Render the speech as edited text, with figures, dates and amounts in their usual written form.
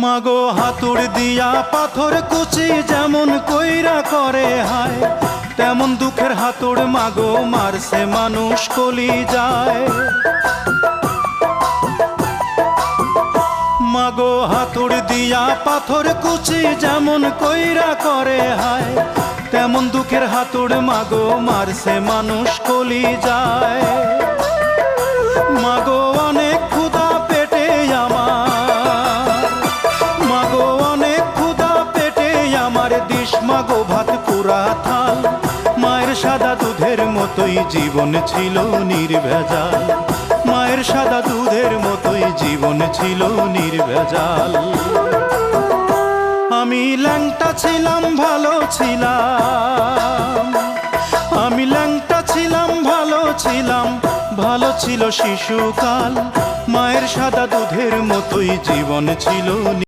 মাগো হাতুড় দিয়া পাথর কুচি যেমন কইরা করে হায়, তেমন দুঃখের হাতুড় মাগো মারছে মানুষ কলি যায়। মাগো হাতুড় দিয়া পাথর কুচি যেমন কইরা করে হায়, তেমন দুঃখের হাতুড় মাগো মারছে মানুষ কলি যায়। মাগো অনেক ক্ষুধা পেটে আমার, মাগো অনেক ক্ষুধা পেটে আমার, দিস মাগো ভাত পুরা থাল। মায়ের সাদা দুধের মতোই জীবন ছিল নির্ভেজাল, মায়ের সাদা দুধের মতোই জীবন ছিল নির্ভেজাল। আমি ল্যাংটা ছিলাম ভালো ছিলাম, আমি ল্যাংটা ছিলাম ভালো ছিলাম, ভালো ছিল শিশুকাল। মায়ের সাদা দুধের মতোই জীবন ছিল।